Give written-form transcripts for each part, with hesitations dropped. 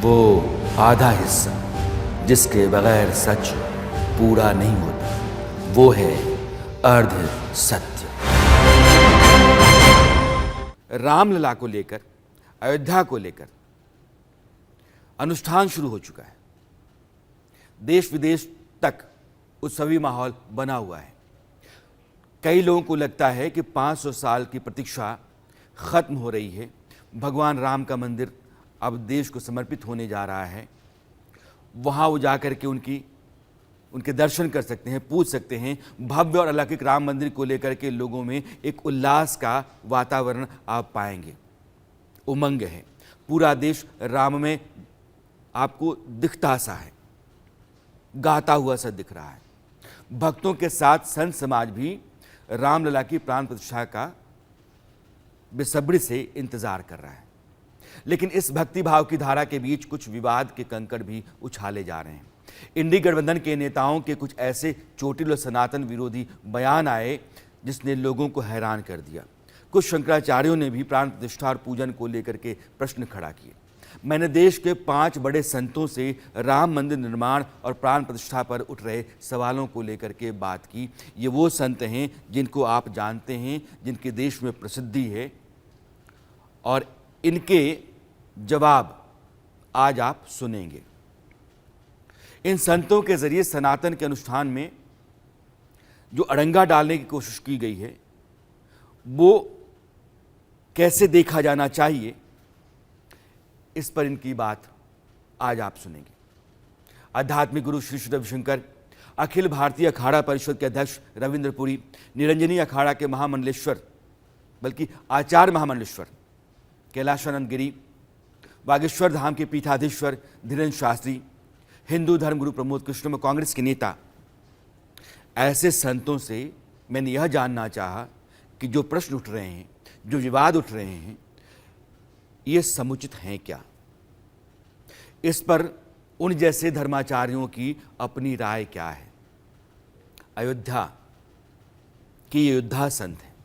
वो आधा हिस्सा जिसके बगैर सच पूरा नहीं होता, वो है अर्ध सत्य। रामलला को लेकर, अयोध्या को लेकर अनुष्ठान शुरू हो चुका है। देश विदेश तक उत्सवी माहौल बना हुआ है। कई लोगों को लगता है कि 500 साल की प्रतीक्षा खत्म हो रही है। भगवान राम का मंदिर अब देश को समर्पित होने जा रहा है। वहाँ वो जाकर के उनके दर्शन कर सकते हैं, पूछ सकते हैं। भव्य और अलौकिक राम मंदिर को लेकर के लोगों में एक उल्लास का वातावरण आप पाएंगे। उमंग है। पूरा देश राम में आपको दिखता सा है, गाता हुआ सा दिख रहा है। भक्तों के साथ संत समाज भी रामलला की प्राण प्रतिष्ठा का बेसब्री से इंतजार कर रहा है। लेकिन इस भक्ति भाव की धारा के बीच कुछ विवाद के कंकड़ भी उछाले जा रहे हैं। इंडी गठबंधन के नेताओं के कुछ ऐसे चोटिल और सनातन विरोधी बयान आए जिसने लोगों को हैरान कर दिया। कुछ शंकराचार्यों ने भी प्राण प्रतिष्ठा और पूजन को लेकर के प्रश्न खड़ा किए। मैंने देश के 5 बड़े संतों से राम मंदिर निर्माण और प्राण प्रतिष्ठा पर उठ रहे सवालों को लेकर के बात की। ये वो संत हैं जिनको आप जानते हैं, जिनके देश में प्रसिद्धि है, और इनके जवाब आज आप सुनेंगे। इन संतों के जरिए सनातन के अनुष्ठान में जो अड़ंगा डालने की कोशिश की गई है, वो कैसे देखा जाना चाहिए, इस पर इनकी बात आज आप सुनेंगे। आध्यात्मिक गुरु श्री श्री रविशंकर, अखिल भारतीय अखाड़ा परिषद के अध्यक्ष रविंद्र पुरी, निरंजनी अखाड़ा के महामंडलेश्वर, बल्कि आचार्य महामंडलेश्वर कैलाशानंद गिरी, बागेश्वर धाम के पीठाधीश्वर धीरेन्द्र शास्त्री, हिंदू धर्म गुरु प्रमोद कृष्ण, कांग्रेस के नेता, ऐसे संतों से मैंने यह जानना चाहा कि जो प्रश्न उठ रहे हैं, जो विवाद उठ रहे हैं, ये समुचित हैं क्या? इस पर उन जैसे धर्माचार्यों की अपनी राय क्या है? अयोध्या की योद्धा संत हैं,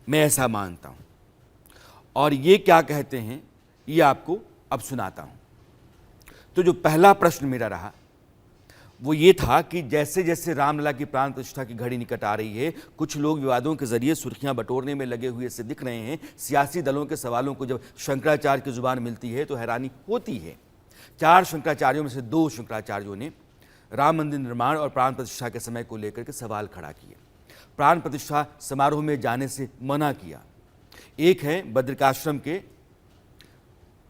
मैं ऐसा मानता हूं, और ये क्या कहते हैं ये आपको अब सुनाता हूं। तो जो पहला प्रश्न मेरा रहा वो ये था कि जैसे जैसे रामलला की प्राण प्रतिष्ठा की घड़ी निकट आ रही है, कुछ लोग विवादों के जरिए सुर्खियां बटोरने में लगे हुए से दिख रहे हैं। सियासी दलों के सवालों को जब शंकराचार्य की जुबान मिलती है तो हैरानी होती है। 4 शंकराचार्यों में से 2 शंकराचार्यों ने राम मंदिर निर्माण और प्राण प्रतिष्ठा के समय को लेकर के सवाल खड़ा किए, प्राण प्रतिष्ठा समारोह में जाने से मना किया। एक है बद्रिकाश्रम के,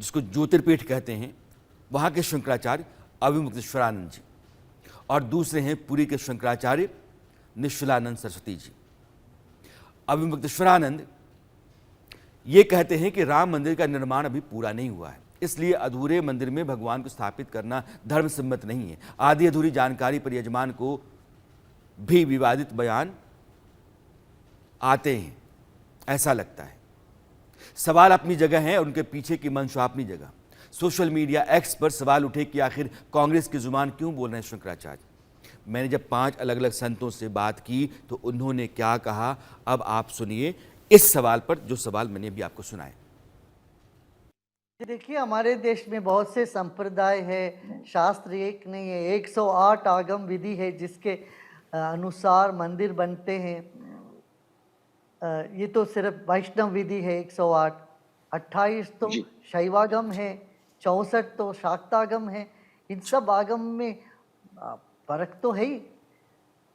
जिसको ज्योतिर्पीठ कहते हैं, वहाँ के शंकराचार्य अविमुक्तेश्वरानंद जी, और दूसरे हैं पुरी के शंकराचार्य निश्चलानंद सरस्वती जी। अविमुक्तेश्वरानंद ये कहते हैं कि राम मंदिर का निर्माण अभी पूरा नहीं हुआ है, इसलिए अधूरे मंदिर में भगवान को स्थापित करना धर्म सम्मत नहीं है। आधी अधूरी जानकारी पर यजमान को भी विवादित बयान आते हैं, ऐसा लगता है। सवाल अपनी जगह है और उनके पीछे की मंशा अपनी जगह। सोशल मीडिया एक्स पर सवाल उठे कि आखिर कांग्रेस की जुबान क्यों बोल रहे हैं शंकराचार्य। मैंने जब 5 अलग अलग संतों से बात की तो उन्होंने क्या कहा, अब आप सुनिए इस सवाल पर, जो सवाल मैंने अभी आपको सुनाए। देखिए, हमारे देश में बहुत से संप्रदाय है, शास्त्र एक नहीं है, 108 आगम विधि है जिसके अनुसार मंदिर बनते हैं। ये तो सिर्फ वैष्णव विधि है 108, 28 तो शैवागम है, 64 तो शाक्तागम है। इन सब आगम में फर्क तो है ही।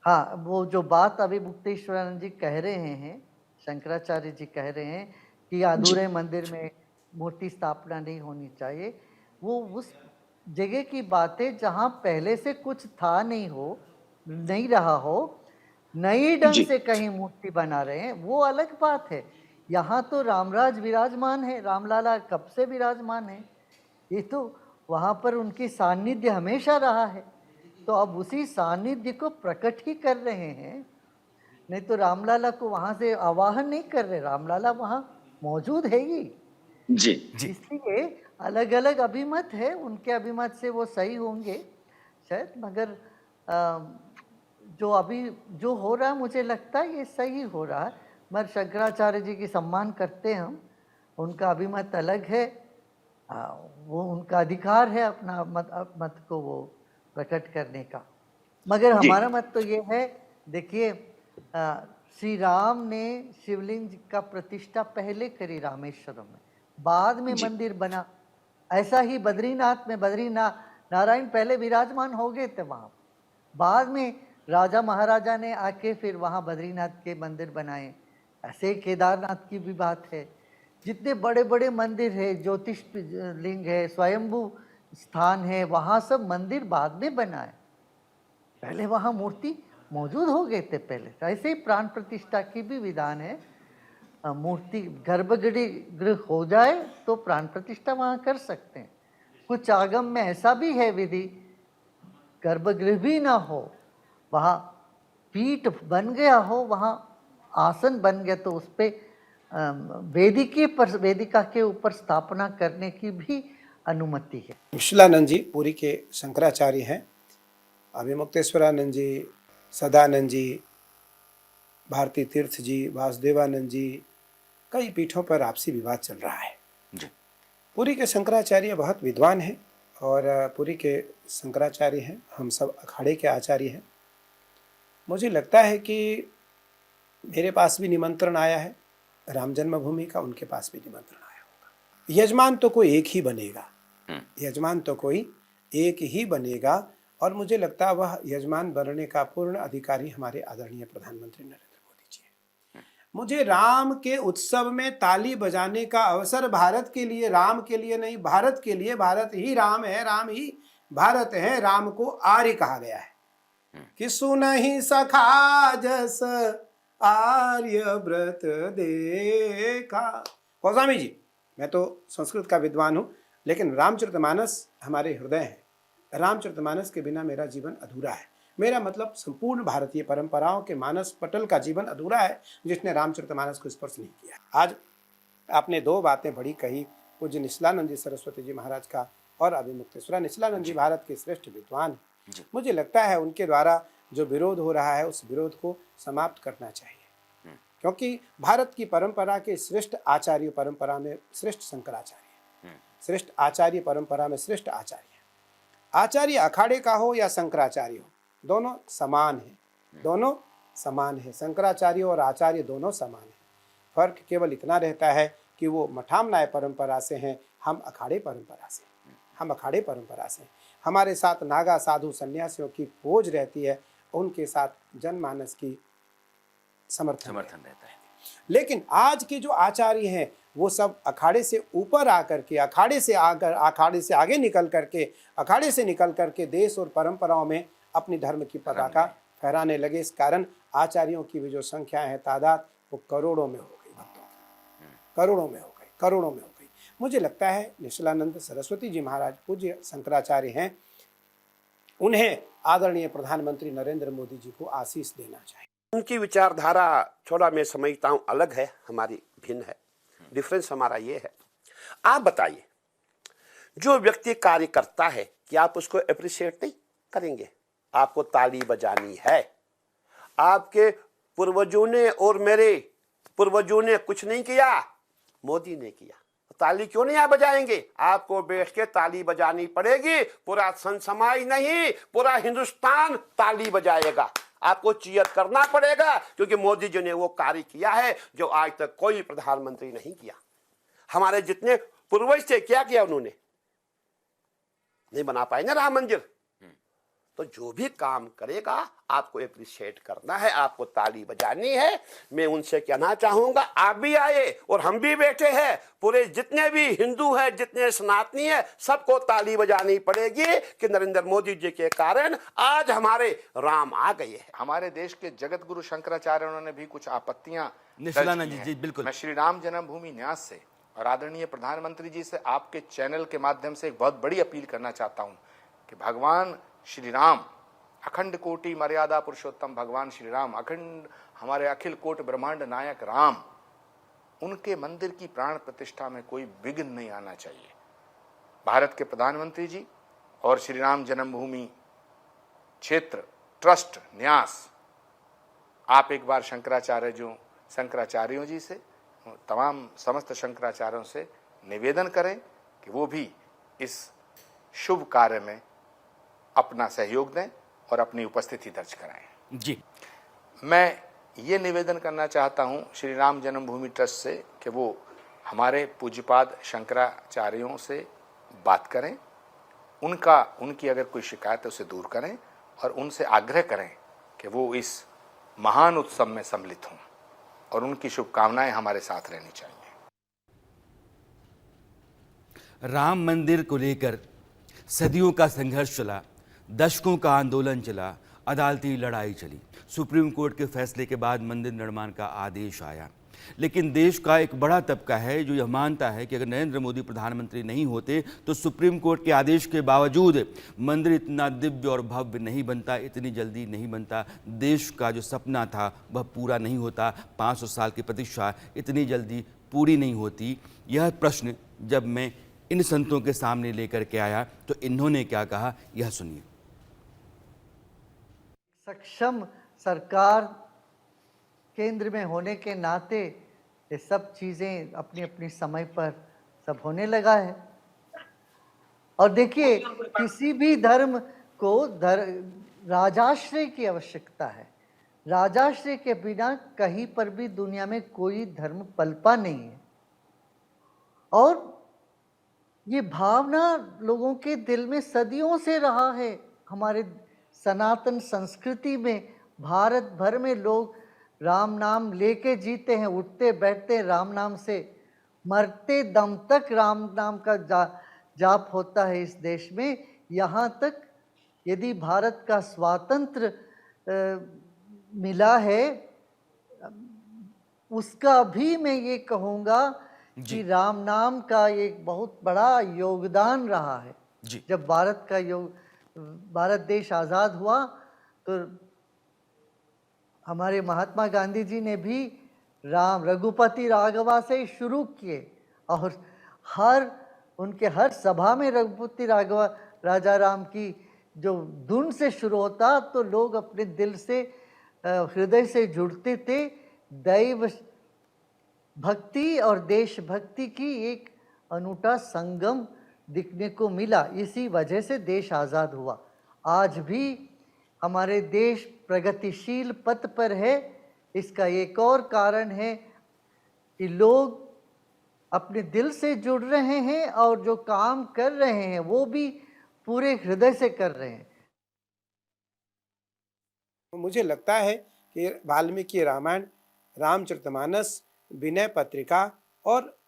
हाँ, वो जो बात अभी मुक्तेश्वरानंद जी कह रहे हैं, शंकराचार्य जी कह रहे हैं कि अधूरे मंदिर में मूर्ति स्थापना नहीं होनी चाहिए, वो उस जगह की बात है जहाँ पहले से कुछ था नहीं रहा हो, नई ढंग से कहीं मूर्ति बना रहे हैं, वो अलग बात है। यहाँ तो रामराज विराजमान है, रामलला कब से विराजमान है, ये तो वहाँ पर उनकी सानिध्य हमेशा रहा है, तो अब उसी सानिध्य को प्रकट ही कर रहे हैं। नहीं तो रामलला को वहाँ से आवाहन नहीं कर रहे, रामलला वहाँ मौजूद है ही। जी। इसलिए अलग अलग अभिमत है, उनके अभिमत से वो सही होंगे शायद, मगर जो अभी जो हो रहा है मुझे लगता है ये सही हो रहा है। मगर शंकराचार्य जी की सम्मान करते हैं हम, उनका अभिमत अलग है, वो उनका अधिकार है अपना मत को वो प्रकट करने का। मगर जी। हमारा मत तो ये है, देखिए श्री राम ने शिवलिंग का प्रतिष्ठा पहले करी रामेश्वरम में, बाद में जी। मंदिर बना। ऐसा ही बद्रीनाथ में नारायण पहले विराजमान हो गए थे वहाँ, बाद में राजा महाराजा ने आके फिर वहाँ बद्रीनाथ के मंदिर बनाए। ऐसे केदारनाथ की भी बात है। जितने बड़े बड़े मंदिर है, ज्योतिष लिंग है, स्वयंभू स्थान है, वहाँ सब मंदिर बाद में बना है, पहले वहाँ मूर्ति मौजूद हो गए थे पहले। ऐसे ही प्राण प्रतिष्ठा की भी विधान है। मूर्ति गर्भगृह हो जाए तो प्राण प्रतिष्ठा वहाँ कर सकते हैं। कुछ आगम में ऐसा भी है विधि, गर्भगृह भी ना हो, वहाँ पीठ बन गया हो, वहाँ आसन बन गया तो उस पे वेदिका के ऊपर स्थापना करने की भी अनुमति है। निशिलानंद जी पुरी के शंकराचार्य हैं। अभिमुक्तेश्वरानंद जी, सदानंद जी, भारती तीर्थ जी, वासुदेवानंद जी, कई पीठों पर आपसी विवाद चल रहा है जी। पुरी के शंकराचार्य बहुत विद्वान हैं और पुरी के शंकराचार्य हैं, हम सब अखाड़े के आचार्य हैं। मुझे लगता है कि मेरे पास भी निमंत्रण आया है राम जन्मभूमि का, उनके पास भी निमंत्रण आया होगा। यजमान तो कोई एक ही बनेगा, यजमान तो कोई एक ही बनेगा और मुझे लगता है वह यजमान बनने का पूर्ण अधिकारी हमारे आदरणीय प्रधानमंत्री नरेंद्र मोदी जी हैं। मुझे राम के उत्सव में ताली बजाने का अवसर भारत के लिए, राम के लिए नहीं, भारत के लिए, भारत ही राम है, राम ही भारत है। राम को आर्य कहा गया है कि सुनहि सखा जस आर्य व्रत देखा। गोस्वामी जी, मैं तो संस्कृत का विद्वान हूँ, लेकिन रामचरितमानस हमारे हृदय है। रामचरितमानस के बिना मेरा जीवन अधूरा है। मेरा मतलब संपूर्ण भारतीय परंपराओं के मानस पटल का जीवन अधूरा है जिसने रामचरितमानस को स्पर्श नहीं किया। आज आपने दो बातें बड़ी कही, पूज्य निशिलानंद जी सरस्वती जी महाराज का और अभिमुक्तेश्वर निशिलानंद जी भारत के श्रेष्ठ विद्वान। मुझे लगता है उनके द्वारा जो विरोध हो रहा है उस विरोध को समाप्त करना चाहिए, क्योंकि भारत की परंपरा के श्रेष्ठ आचार्य परंपरा में श्रेष्ठ शंकराचार्य, श्रेष्ठ आचार्य परंपरा में श्रेष्ठ आचार्य। आचार्य अखाड़े का हो या शंकराचार्य हो, दोनों समान है, दोनों समान है। शंकराचार्य और आचार्य दोनों समान है। फर्क केवल इतना रहता है कि वो मठामनाय परंपरा से हैं, हम अखाड़े परंपरा से, हम अखाड़े परंपरा से। हमारे साथ नागा साधु सन्यासियों की फौज रहती है, उनके साथ जनमानस की समर्थन रहता है। लेकिन आज के जो आचार्य हैं वो सब अखाड़े से ऊपर आकर के, अखाड़े से आगे निकल करके देश और परंपराओं में अपनी धर्म की पताका फहराने लगे। इस कारण आचार्यों की भी जो संख्या है, तादाद, वो करोड़ों में हो गई, भक्तों, करोड़ों में हो गई। मुझे लगता है निशिलानंद सरस्वती जी महाराज पूज्य शंकराचार्य हैं, उन्हें आदरणीय प्रधानमंत्री नरेंद्र मोदी जी को आशीष देना चाहिए। उनकी विचारधारा थोड़ा मैं समझता हूं अलग है, हमारी भिन्न है। डिफरेंस हमारा ये है, आप बताइए, जो व्यक्ति कार्य करता है क्या आप उसको अप्रिशिएट नहीं करेंगे? आपको ताली बजानी है। आपके पूर्वजों ने और मेरे पूर्वजों ने कुछ नहीं किया, मोदी ने किया, ताली क्यों नहीं आप बजाएंगे? आपको बैठ के ताली बजानी पड़ेगी। पूरा समाज नहीं, पूरा हिंदुस्तान ताली बजाएगा। आपको चीयर करना पड़ेगा, क्योंकि मोदी जी ने वो कार्य किया है जो आज तक कोई प्रधानमंत्री नहीं किया। हमारे जितने पूर्वज थे, क्या किया उन्होंने? नहीं बना पाए ना राम मंदिर। तो जो भी काम करेगा आपको अप्रिशिएट करना है, आपको ताली बजानी है। मैं उनसे कहना चाहूंगा, आप भी आए और हम भी बैठे हैं, पूरे जितने भी हिंदू हैं, जितने सनातनी हैं, सबको ताली बजानी पड़ेगी कि नरेंद्र मोदी जी के कारण आज हमारे राम आ गए हैं। हमारे देश के जगत गुरु शंकराचार्य, उन्होंने भी कुछ आपत्तियां निशिलानंद जी, बिल्कुल। मैं श्री राम जन्मभूमि न्यास से और आदरणीय प्रधानमंत्री जी से आपके चैनल के माध्यम से एक बहुत बड़ी अपील करना चाहता हूं कि भगवान श्री राम, अखंड कोटि मर्यादा पुरुषोत्तम भगवान श्री राम, अखंड हमारे अखिल कोट ब्रह्मांड नायक राम, उनके मंदिर की प्राण प्रतिष्ठा में कोई विघ्न नहीं आना चाहिए। भारत के प्रधानमंत्री जी और श्री राम जन्मभूमि क्षेत्र ट्रस्ट न्यास, आप एक बार शंकराचार्यों जी से, तमाम समस्त शंकराचार्यों से निवेदन करें कि वो भी इस शुभ कार्य में अपना सहयोग दें और अपनी उपस्थिति दर्ज कराएं। जी, मैं ये निवेदन करना चाहता हूँ श्री राम जन्मभूमि ट्रस्ट से कि वो हमारे पूज्यपाद शंकराचार्यों से बात करें, उनकी अगर कोई शिकायत है उसे दूर करें और उनसे आग्रह करें कि वो इस महान उत्सव में सम्मिलित हों और उनकी शुभकामनाएं हमारे साथ रहनी चाहिए। राम मंदिर को लेकर सदियों का संघर्ष चला, दशकों का आंदोलन चला, अदालती लड़ाई चली, सुप्रीम कोर्ट के फैसले के बाद मंदिर निर्माण का आदेश आया। लेकिन देश का एक बड़ा तबका है जो यह मानता है कि अगर नरेंद्र मोदी प्रधानमंत्री नहीं होते तो सुप्रीम कोर्ट के आदेश के बावजूद मंदिर इतना दिव्य और भव्य नहीं बनता, इतनी जल्दी नहीं बनता। देश का जो सपना था वह पूरा नहीं होता, 500 साल की प्रतीक्षा इतनी जल्दी पूरी नहीं होती। यह प्रश्न जब मैं इन संतों के सामने लेकर के आया तो इन्होंने क्या कहा, यह सुनिए। सक्षम सरकार केंद्र में होने के नाते ये सब चीज़ें अपनी अपनी समय पर सब होने लगा है। और देखिए, किसी भी धर्म को राजाश्रय की आवश्यकता है। राजाश्रय के बिना कहीं पर भी दुनिया में कोई धर्म पलपा नहीं है। और ये भावना लोगों के दिल में सदियों से रहा है। हमारे सनातन संस्कृति में भारत भर में लोग राम नाम लेके जीते हैं, उठते बैठते राम नाम से, मरते दम तक राम नाम का जाप होता है इस देश में। यहाँ तक यदि भारत का स्वातंत्र मिला है, उसका भी मैं ये कहूँगा कि राम नाम का एक बहुत बड़ा योगदान रहा है। जब भारत देश आज़ाद हुआ तो हमारे महात्मा गांधी जी ने भी राम रघुपति राघवा से शुरू किए और उनके हर सभा में रघुपति राघवा राजा राम की जो धुन से शुरू होता तो लोग अपने दिल से हृदय से जुड़ते थे। दैव भक्ति और देशभक्ति की एक अनूठा संगम दिखने को मिला। इसी वजह से देश आज़ाद हुआ। आज भी हमारे देश प्रगतिशील पथ पर है। इसका एक और कारण है कि लोग अपने दिल से जुड़ रहे हैं और जो काम कर रहे हैं वो भी पूरे हृदय से कर रहे हैं। मुझे लगता है कि वाल्मीकि रामायण, रामचरितमानस, विनय पत्रिका और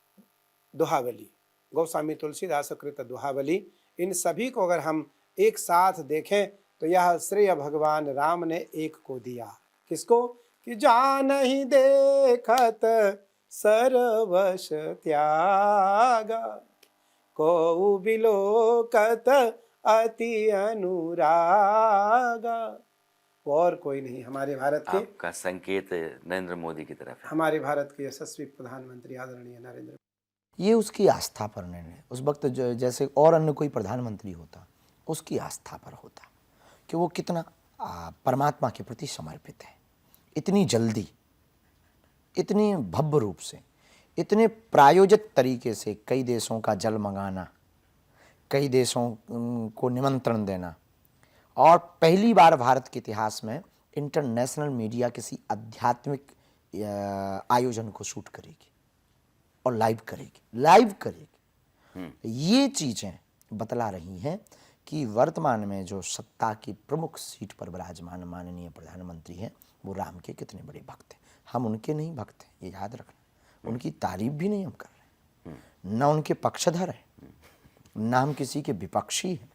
दोहावली, गोस्वामी तुलसीदास कृत दोहावली, इन सभी को अगर हम एक साथ देखें तो यह श्रेय भगवान राम ने एक को दिया। किसको? कि जानहि देखत सर्वश त्यागा, को बिलोकत अति अनुरागा। और कोई नहीं हमारे भारत के, आपका संकेत नरेंद्र मोदी की तरफ है। हमारे भारत के यशस्वी प्रधानमंत्री आदरणीय नरेंद्र। ये उसकी आस्था पर निर्णय। उस वक्त जैसे और अन्य कोई प्रधानमंत्री होता, उसकी आस्था पर होता कि वो कितना परमात्मा के प्रति समर्पित है। इतनी जल्दी, इतनी भव्य रूप से, इतने प्रायोजित तरीके से कई देशों का जल मंगाना, कई देशों को निमंत्रण देना, और पहली बार भारत के इतिहास में इंटरनेशनल मीडिया किसी आध्यात्मिक आयोजन को शूट करेगी और लाइव करेगी। ये चीज़ें बतला रही हैं कि वर्तमान में जो सत्ता की प्रमुख सीट पर विराजमान माननीय प्रधानमंत्री हैं वो राम के कितने बड़े भक्त हैं। हम उनके नहीं भक्त हैं, ये याद रखना। उनकी तारीफ भी नहीं हम कर रहे, न उनके पक्षधर हैं, न हम किसी के विपक्षी हैं।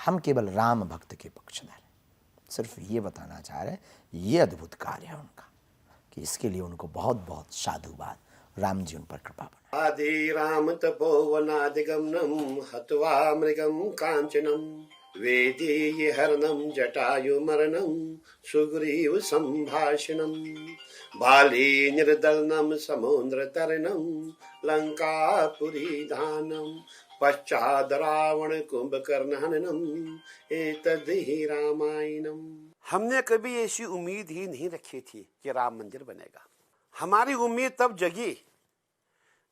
हम केवल राम भक्त के पक्षधर हैं। सिर्फ ये बताना चाह रहे हैं, ये अद्भुत कार्य है उनका कि इसके लिए उनको बहुत बहुत साधुवाद। राम जी उन पर कृपा बना। आदि राम तपोवनादिगमनम हत्वा मृगम कांचनम वेदी हरणम जटायु मरणम सुग्रीव संभाषणम बाली निर्दलनम समुद्र तरणम लंकापुरी दानम पश्चाद रावण कुंभकर्ण हननम एतद्धि रामायणम। हमने कभी ऐसी उम्मीद ही नहीं रखी थी कि राम मंदिर बनेगा। हमारी उम्मीद तब जगी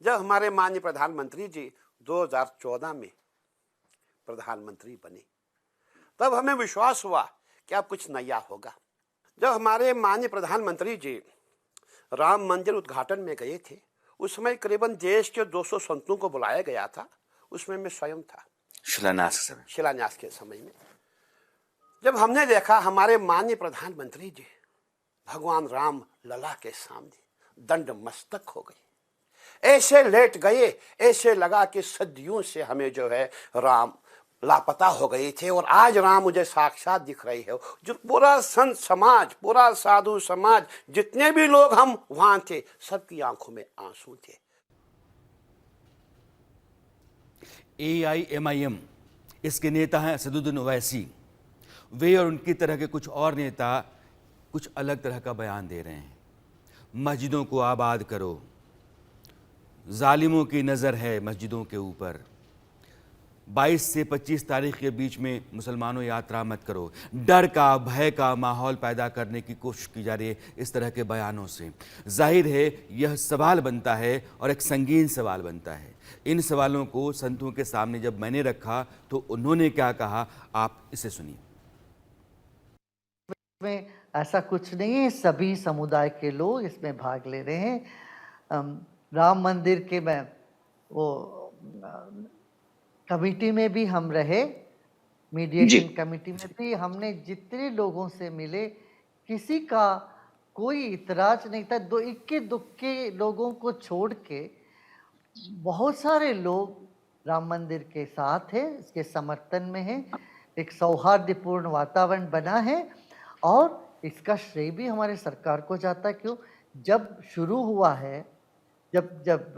जब हमारे माननीय प्रधानमंत्री जी 2014 में प्रधानमंत्री बने, तब हमें विश्वास हुआ कि अब कुछ नया होगा। जब हमारे माननीय प्रधानमंत्री जी राम मंदिर उद्घाटन में गए थे, उस समय करीबन देश के 200 संतों को बुलाया गया था, उसमें मैं स्वयं था। शिलान्यास के समय में जब हमने देखा हमारे माननीय प्रधानमंत्री जी भगवान राम लला के सामने दंड मस्तक हो गए, ऐसे लेट गए, ऐसे लगा कि सदियों से हमें जो है राम लापता हो गए थे और आज राम मुझे साक्षात दिख रहे हैं। जो पूरा संत समाज, पूरा साधु समाज, जितने भी लोग हम वहां थे, सबकी आंखों में आंसू थे। AIMIM इसके नेता हैं असदुद्दीन ओवैसी। वे और उनकी तरह के कुछ और नेता कुछ अलग तरह का बयान दे रहे हैं। मस्जिदों को आबाद करो, जालिमों की नज़र है मस्जिदों के ऊपर, 22 से 25 तारीख के बीच में मुसलमानों यात्रा मत करो, डर का, भय का माहौल पैदा करने की कोशिश की जा रही है इस तरह के बयानों से। जाहिर है यह सवाल बनता है और एक संगीन सवाल बनता है। इन सवालों को संतों के सामने जब मैंने रखा तो उन्होंने क्या कहा, आप इसे सुनिए। में ऐसा कुछ नहीं है, सभी समुदाय के लोग इसमें भाग ले रहे हैं। राम मंदिर के में वो कमेटी में भी हम रहे, मीडिएशन कमेटी में भी हमने जितने लोगों से मिले, किसी का कोई इतराज नहीं था। दो इक्के दुक्के लोगों को छोड़ के बहुत सारे लोग राम मंदिर के साथ है, इसके समर्थन में है। एक सौहार्दपूर्ण वातावरण बना है और इसका श्रेय भी हमारे सरकार को जाता है। क्यों, जब शुरू हुआ है, जब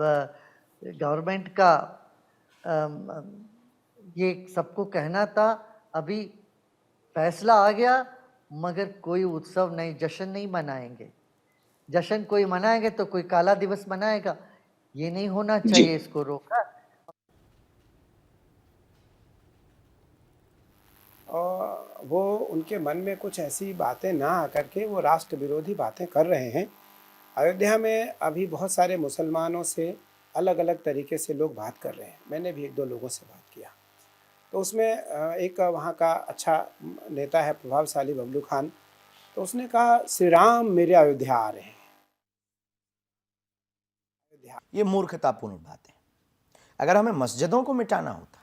गवर्नमेंट का ये सबको कहना था, अभी फैसला आ गया, मगर कोई उत्सव नहीं, जश्न नहीं मनाएंगे। जश्न कोई मनाएंगे तो कोई काला दिवस मनाएगा, ये नहीं होना चाहिए, इसको रोका। और वो उनके मन में कुछ ऐसी बातें ना आकर के वो राष्ट्र विरोधी बातें कर रहे हैं। अयोध्या में अभी बहुत सारे मुसलमानों से अलग अलग तरीके से लोग बात कर रहे हैं। मैंने भी 1-2 लोगों से बात किया, तो उसमें एक वहाँ का अच्छा नेता है, प्रभावशाली बबलू खान, तो उसने कहा श्री राम मेरे अयोध्या आ रहे हैं। ये मूर्खतापूर्ण बात है। अगर हमें मस्जिदों को मिटाना होता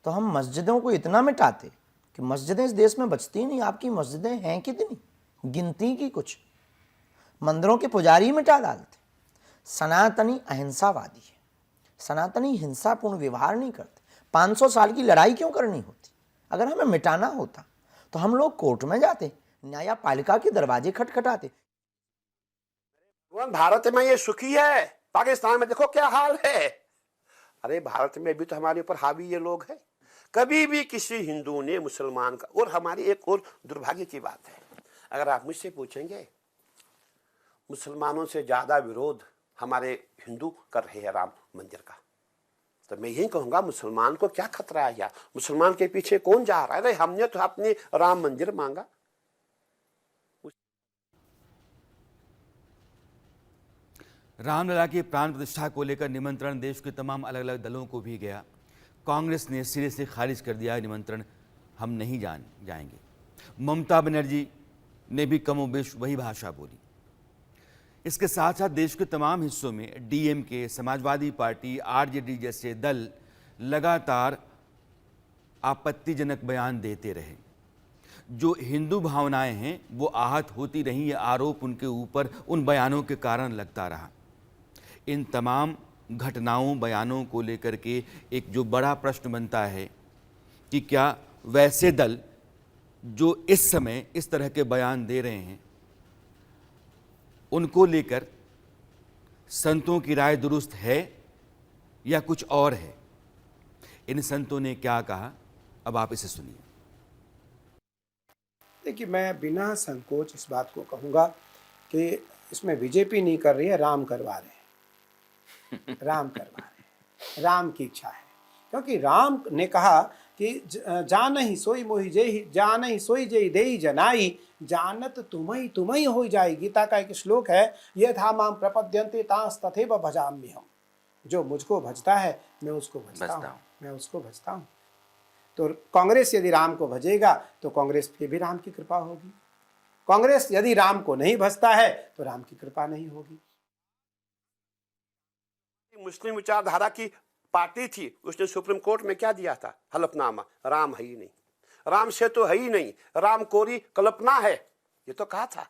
तो हम मस्जिदों को इतना मिटाते कि मस्जिदें इस देश में बचती ही नहीं। आपकी मस्जिदें हैं कितनी, गिनती की कुछ। मंदिरों के पुजारी मिटा डालते। सनातनी अहिंसावादी है, सनातनी हिंसापूर्ण व्यवहार नहीं करते। 500 साल की लड़ाई क्यों करनी होती? अगर हमें मिटाना होता तो हम लोग कोर्ट में जाते, न्यायपालिका के दरवाजे खटखटाते। भारत में ये सुखी है, पाकिस्तान में देखो क्या हाल है। अरे भारत में भी तो हमारे ऊपर हावी ये लोग हैं। कभी भी किसी हिंदू ने मुसलमान का, और हमारी एक और दुर्भाग्य की बात है, अगर आप मुझसे पूछेंगे मुसलमानों से ज्यादा विरोध हमारे हिंदू कर रहे हैं राम मंदिर का, तो मैं यही कहूंगा मुसलमान को क्या खतरा है यार, मुसलमान के पीछे कौन जा रहा है? अरे हमने तो अपने राम मंदिर मांगा। रामलला की प्राण प्रतिष्ठा को लेकर निमंत्रण देश के तमाम अलग अलग दलों को भी गया। कांग्रेस ने सिरे से खारिज कर दिया, निमंत्रण हम नहीं जाएंगे। ममता बनर्जी ने भी कमोबेश वही भाषा बोली। इसके साथ साथ देश के तमाम हिस्सों में डीएमके, समाजवादी पार्टी, आरजेडी जैसे दल लगातार आपत्तिजनक बयान देते रहे। जो हिंदू भावनाएं हैं वो आहत होती रहीं, ये आरोप उनके ऊपर उन बयानों के कारण लगता रहा। इन तमाम घटनाओं, बयानों को लेकर के एक जो बड़ा प्रश्न बनता है कि क्या वैसे दल जो इस समय इस तरह के बयान दे रहे हैं, उनको लेकर संतों की राय दुरुस्त है या कुछ और है? इन संतों ने क्या कहा, अब आप इसे सुनिए। देखिए, मैं बिना संकोच इस बात को कहूँगा कि इसमें बीजेपी नहीं कर रही है, राम करवा रहे हैं। राम करवा रहे हैं, राम की इच्छा है। क्योंकि राम ने कहा कि जान ही सोई मोहि जेहि, जान ही सोई जेहि देहि जनाई, जानत तुम्ही हो जाए। गीता का एक श्लोक है, ये था माम प्रपद्यन्ते तांस तथैव भजाम्यहम्। जो मुझको भजता है मैं उसको भजता भजता हूँ, हूँ। मैं उसको भजता हूँ। तो कांग्रेस यदि राम को भजेगा तो कांग्रेस पे भी राम की कृपा होगी। कांग्रेस यदि राम को नहीं भजता है तो राम की कृपा नहीं होगी। मुस्लिम विचारधारा की पार्टी थी, उसने सुप्रीम कोर्ट में क्या दिया था? हलफनामा, राम है ही नहीं, राम से तो है ही नहीं, राम कोरी कल्पना है, ये तो कहा था।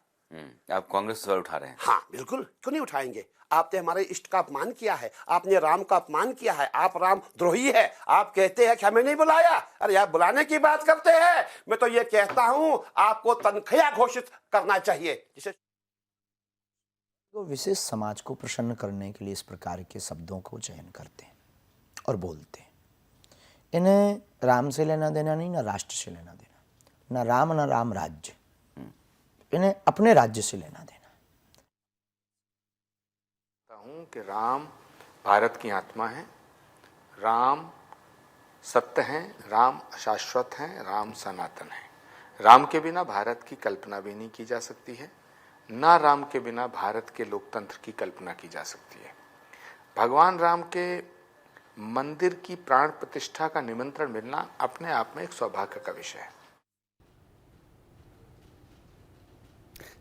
आप कांग्रेस सवाल उठा रहे हैं। हाँ बिल्कुल, क्यों नहीं उठाएंगे? आपने हमारे इष्ट का अपमान किया है, आपने राम का अपमान किया है, आप राम द्रोही है। आप कहते हैं कि हमें नहीं बुलाया, अरे यार बुलाने की बात करते हैं। मैं तो ये कहता हूं आपको तनख्वाह घोषित करना चाहिए, जिसे तो विशेष समाज को प्रसन्न करने के लिए इस प्रकार के शब्दों को चयन करते हैं और बोलते हैं। इन्हें राम से लेना देना नहीं, ना राष्ट्र से लेना देना, ना राम ना राम राज्य, इन्हें अपने राज्य से लेना देना। हूँ कि राम भारत की आत्मा है, राम सत्य हैं, राम शाश्वत हैं, राम सनातन है। राम के बिना भारत की कल्पना भी नहीं की जा सकती है, ना राम के बिना भारत के लोकतंत्र की कल्पना की जा सकती है। भगवान राम के मंदिर की प्राण प्रतिष्ठा का निमंत्रण मिलना अपने आप में एक सौभाग्य का विषय है।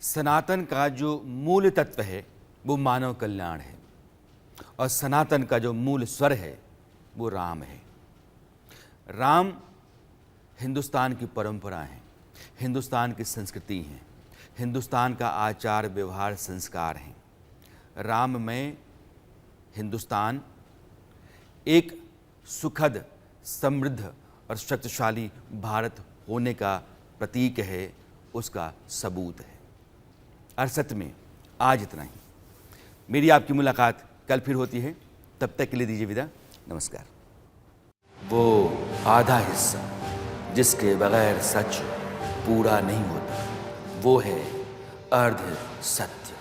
सनातन का जो मूल तत्व है वो मानव कल्याण है और सनातन का जो मूल स्वर है वो राम है। राम हिंदुस्तान की परंपरा है, हिंदुस्तान की संस्कृति है, हिंदुस्तान का आचार व्यवहार संस्कार हैं। राम में हिंदुस्तान एक सुखद, समृद्ध और शक्तिशाली भारत होने का प्रतीक है, उसका सबूत है। अरसत में आज इतना ही। मेरी आपकी मुलाकात कल फिर होती है, तब तक के लिए दीजिए विदा। नमस्कार। वो आधा हिस्सा जिसके बगैर सच पूरा नहीं होता, वो है अर्ध सत्य।